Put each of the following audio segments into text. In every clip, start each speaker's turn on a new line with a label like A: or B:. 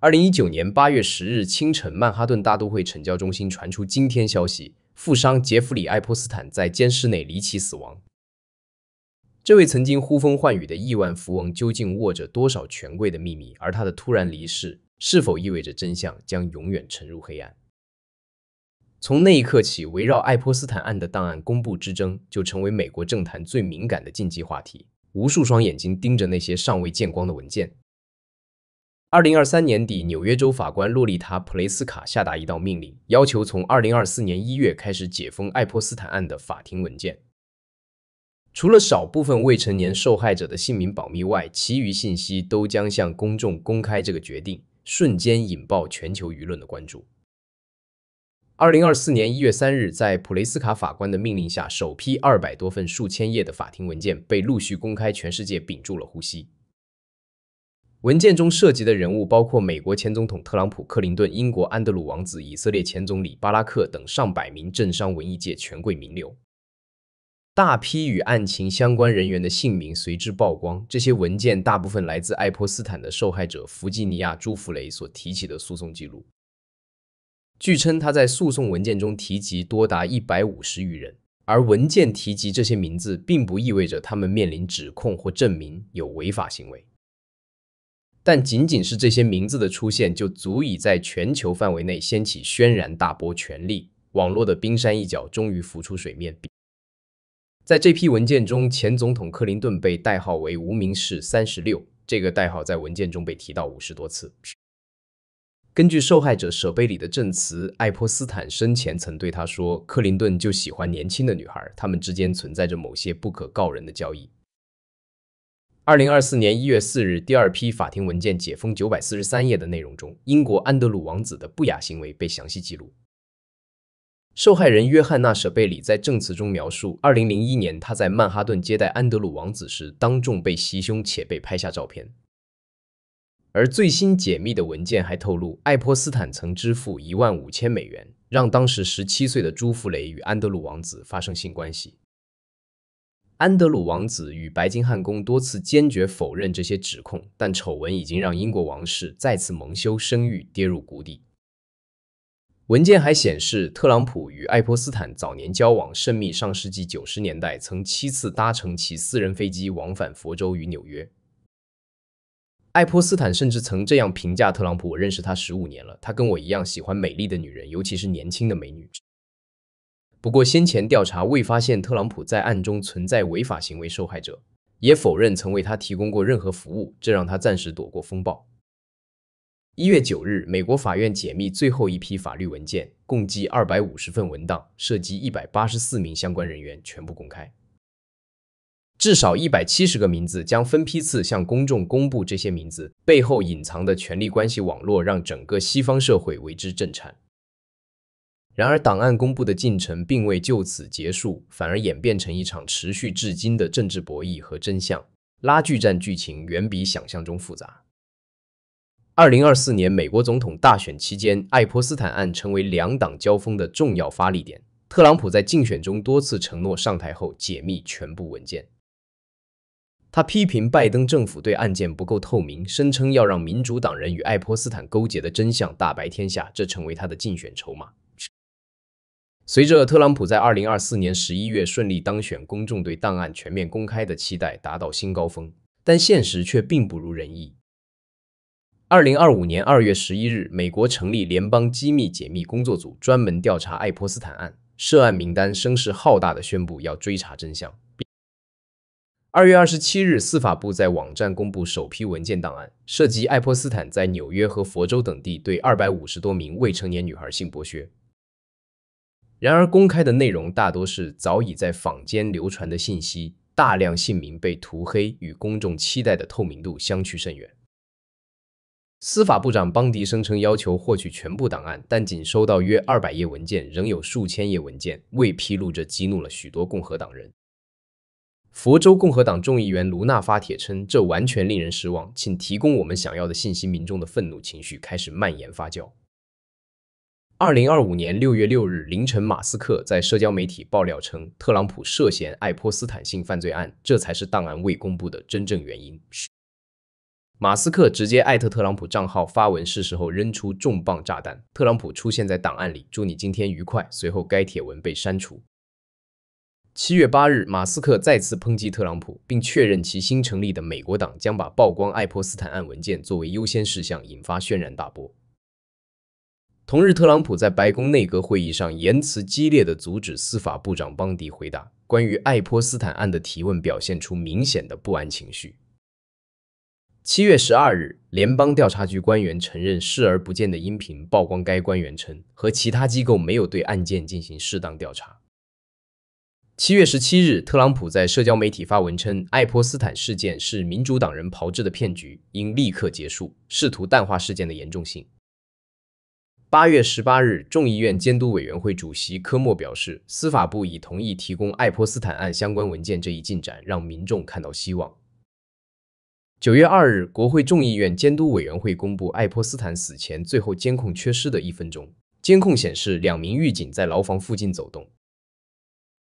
A: 2019年8月10日清晨，曼哈頓大都會懲教中心傳出驚天消息：富商傑弗里·愛潑斯坦在監室內離奇死亡。這位曾經呼風喚雨的億萬富翁究竟握着多少權貴的秘密？而他的突然離世，是否意味着真相將永遠沉入黑暗？從那一刻起，圍繞愛潑斯坦案的檔案公布之爭就成為美國政壇最敏感的禁忌話題。無數雙眼睛盯着那些尚未見光的文件。2023年底，紐約州法官洛麗塔·普雷斯卡下達一道命令，要求從2024年1月開始解封愛潑斯坦案的法庭文件。除了少部分未成年受害者的姓名保密外，其餘信息都將向公众公開。這個決定瞬間引爆全球輿論的關注。2024年1月3日，在普雷斯卡法官的命令下，首批200多份數千頁的法庭文件被陸續公開，全世界屏住了呼吸。文件中涉及的人物包括美國前總統特朗普、克林頓、英國安德魯王子、以色列前總理巴拉克等上百名政商文藝界權貴名流。大批與案情相關人員的姓名隨之曝光，這些文件大部分來自愛潑斯坦的受害者弗吉尼亞·朱弗雷所提起的訴訟記錄。據稱，他在訴訟文件中提及多達150餘人，而文件提及這些名字，並不意味着他們面臨指控或證明有違法行為。但僅僅是這些名字的出現，就足以在全球範圍內掀起軒然大波，權力網絡的冰山一角終於浮出水面。在這批文件中，前總統克林頓被代號為無名氏36，這個代號在文件中被提到50多次。根據受害者舍貝里的證詞，愛潑斯坦生前曾對他說，克林頓就喜歡年輕的女孩，他們之間存在着某些不可告人的交易。2024年1月4日，第二批法庭文件解封943頁的內容中，英國安德魯王子的不雅行为被詳細記錄。受害人約翰娜·舍貝里在證詞中描述，2001年他在曼哈頓接待安德魯王子時，當眾被襲胸且被拍下照片。而最新解密的文件還透露，愛潑斯坦曾支付$15,000，讓當時17歲的朱弗雷與安德魯王子發生性關係。安德魯王子與白金漢宮多次堅決否認這些指控，但醜聞已經讓英國王室再次蒙羞，聲譽跌入谷底。文件還顯示，特朗普與愛潑斯坦早年交往甚密，上世紀90年代曾7次搭乘其私人飛機往返佛州與紐約。愛潑斯坦甚至曾這樣評價特朗普：“我認識他15年了，他跟我一樣喜歡美麗的女人，尤其是年輕的美女。”不過，先前調查未發現特朗普在案中存在違法行為，受害者也否認曾為他提供過任何服務，這讓他暫時躲過風暴。1月9日，美國法院解密最後一批法律文件，共計250份文檔，涉及184名相關人員，全部公開。至少170個名字將分批次向公眾公布，這些名字背後隱藏的權力關係網絡讓整個西方社會為之震顫。然而，檔案公布的進程並未就此結束，反而演變成一場持續至今的政治博弈和真相拉鋸戰，劇情遠比想象中複雜。2024年美國總統大選期間，愛潑斯坦案成為兩黨交鋒的重要發力點。特朗普在競選中多次承諾上台後解密全部文件。他批評拜登政府對案件不夠透明，聲稱要讓民主黨人與愛潑斯坦勾結的真相大白天下，這成為他的競選籌碼。隨着特朗普在2024年11月順利當選，公眾對檔案全面公開的期待達到新高峰，但現實卻並不如人意。2025年2月11日，美國成立聯邦機密解密工作組，專門調查愛潑斯坦案，涉案名單聲勢浩大地宣布要追查真相。2月27日，司法部在網站公布首批文件檔案，涉及愛潑斯坦在紐約和佛州等地對250多名未成年女孩性剝削。然而，公開的內容大多是早已在坊間流傳的信息，大量姓名被塗黑，與公眾期待的透明度相去甚遠。司法部長邦迪聲稱要求獲取全部檔案，但僅收到約200頁文件，仍有數千頁文件未披露，這激怒了許多共和黨人。佛州共和黨眾議員盧納發帖稱：“這完全令人失望，請提供我們想要的信息。”民眾的憤怒情緒開始蔓延發酵。2025年6月6日凌晨，馬斯克在社交媒體爆料稱，特朗普涉嫌愛潑斯坦性犯罪案，這才是檔案未公布的真正原因。馬斯克直接艾特特朗普賬號發文，是時候扔出重磅炸彈。特朗普出現在檔案裡，祝你今天愉快。隨後該帖文被刪除。7月8日，馬斯克再次抨擊特朗普，並確認其新成立的美國黨將把曝光愛潑斯坦案文件作為優先事項，引發軒然大波。同日，特朗普在白宮內閣會議上言辭激烈地阻止司法部長邦迪回答關於愛潑斯坦案的提問，表現出明顯的不安情緒。7月12日，聯邦調查局官員承認視而不見的音頻曝光，該官員稱和其他機構沒有對案件進行適當調查。7月17日，特朗普在社交媒體發文稱，愛潑斯坦事件是民主黨人炮製的騙局，應立刻結束，試圖淡化事件的嚴重性。8月18日，眾議院監督委員會主席科莫表示，司法部已同意提供愛潑斯坦案相關文件，這一進展讓民眾看到希望。9月2日，國會眾議院監督委員會公布愛潑斯坦死前最後監控缺失的1分鐘，監控顯示2名獄警在牢房附近走動。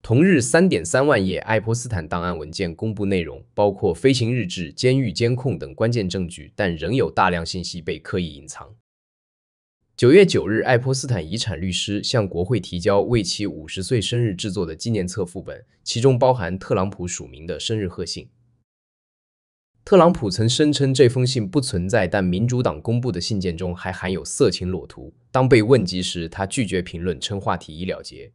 A: 同日，3.3萬頁愛潑斯坦檔案文件公布，內容包括飛行日誌、監獄監控等關鍵證據，但仍有大量信息被刻意隱藏。9月9日，愛潑斯坦遺產律師向國會提交為其50歲生日制作的紀念冊副本，其中包含特朗普署名的生日賀信。特朗普曾聲稱這封信不存在，但民主黨公布的信件中還含有色情裸圖。當被問及時，他拒絕評論，稱話題已了結。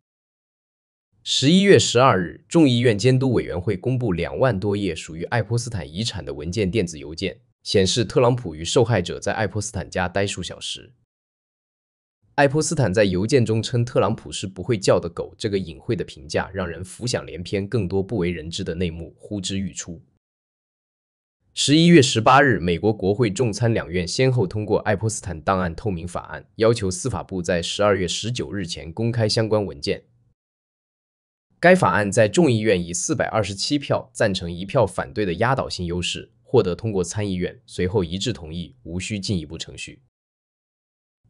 A: 11月12日，眾議院監督委員會公布2萬多頁屬於愛潑斯坦遺產的文件電子郵件，顯示特朗普與受害者在愛潑斯坦家待數小時。愛潑斯坦在郵件中稱特朗普是不會叫的狗，這個隱晦的評價讓人浮想聯翩，更多不為人知的內幕呼之欲出。11月18日，美國國會眾參兩院先後通過愛潑斯坦檔案透明法案，要求司法部在12月19日前公開相關文件。該法案在眾議院以427票贊成1票反對的壓倒性優勢獲得通過參議院，隨後一致同意，無需進一步程序。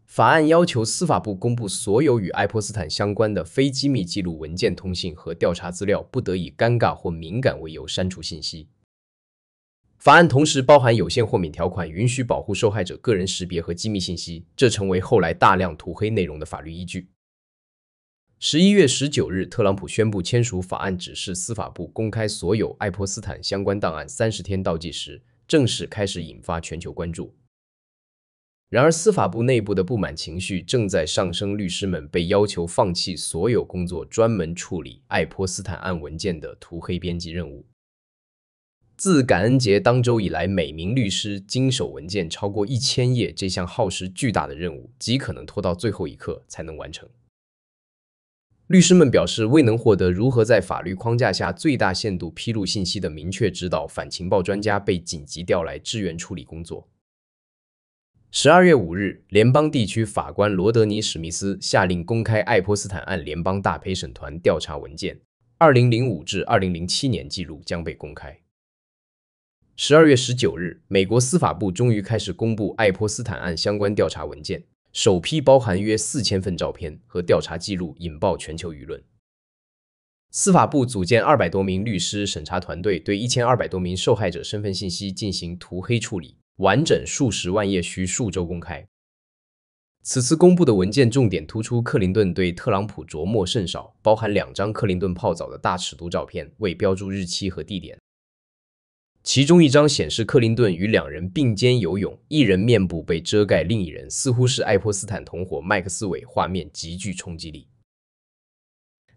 A: 法案要求司法部公布所有與愛潑斯坦相關的非機密記錄、文件、通信和調查資料，不得以尷尬或敏感為由刪除信息。法案同時包含有限豁免條款，允許保護受害者個人識別和機密信息，這成為後來大量塗黑內容的法律依據。11月19日，特朗普宣布簽署法案，指示司法部公開所有愛潑斯坦相關檔案，30天倒計時，正式開始引發全球關注。然而，司法部內部的不滿情緒正在上升，律師們被要求放棄所有工作，專門處理愛潑斯坦案文件的塗黑編輯任務。自感恩節當周以來，每名律師經手文件超過1000頁，這項耗時巨大的任務極可能拖到最後一刻才能完成。律師們表示，未能獲得如何在法律框架下最大限度披露信息的明確指導，反情報專家被緊急調來支援處理工作。12月5日，聯邦地區法官羅德尼·史密斯下令公開愛潑斯坦案聯邦大陪審團調查文件，2005至2007年記錄將被公開。12月19日，美國司法部終於開始公布愛潑斯坦案相關調查文件，首批包含約4000份照片和調查記錄，引爆全球輿論。司法部組建200多名律師審查團隊，對1200多名受害者身份信息進行塗黑處理，完整數十萬頁需數週公開。此次公布的文件重點突出克林頓對特朗普著墨甚少，包含2張克林頓泡澡的大尺度照片，未標注日期和地點。其中一張顯示克林頓與2人並肩游泳，一人面部被遮蓋，另一人似乎是愛潑斯坦同夥麥克斯韋，畫面極具衝擊力。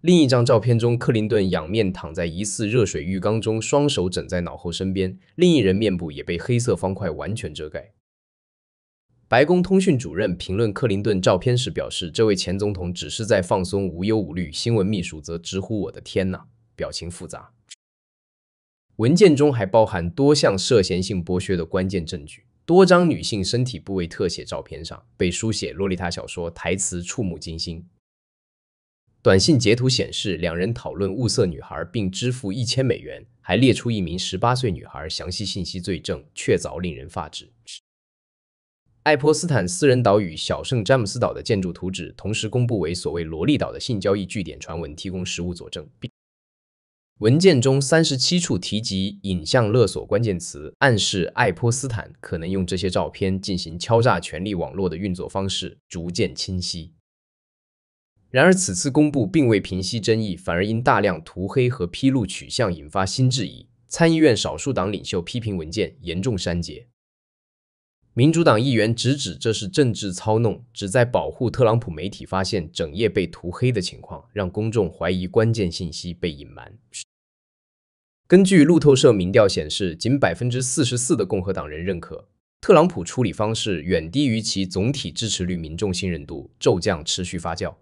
A: 另一張照片中，克林頓仰面躺在疑似熱水浴缸中，雙手枕在腦後身邊，另一人面部也被黑色方塊完全遮蓋。白宮通訊主任評論克林頓照片時表示，這位前總統只是在放鬆，無憂無慮。新聞秘書則直呼我的天哪，表情複雜。文件中還包含多項涉嫌性剝削的關鍵證據，多張女性身體部位特寫照片上被書寫洛麗塔小說台詞，觸目驚心。短信截圖顯示2人討論物色女孩並支付$1000，還列出一名18歲女孩詳細信息罪證，確鑿令人髮指。愛潑斯坦私人島嶼小聖詹姆斯島的建築圖紙同時公布為所謂蘿莉島的性交易據點傳聞，提供實物佐證。文件中37處提及影像勒索關鍵詞，暗示愛潑斯坦可能用這些照片進行敲詐權力網絡的運作方式逐漸清晰。然而，此次公布並未平息爭議，反而因大量塗黑和披露取向引發新質疑。參議院少數黨領袖批評文件嚴重刪節，民主黨議員直指這是政治操弄，旨在保護特朗普媒體發現整頁被塗黑的情況，讓公眾懷疑關鍵信息被隱瞞。根據路透社民調顯示，僅44%的共和黨人認可特朗普處理方式遠低於其總體支持率，民眾信任度驟降持續發酵。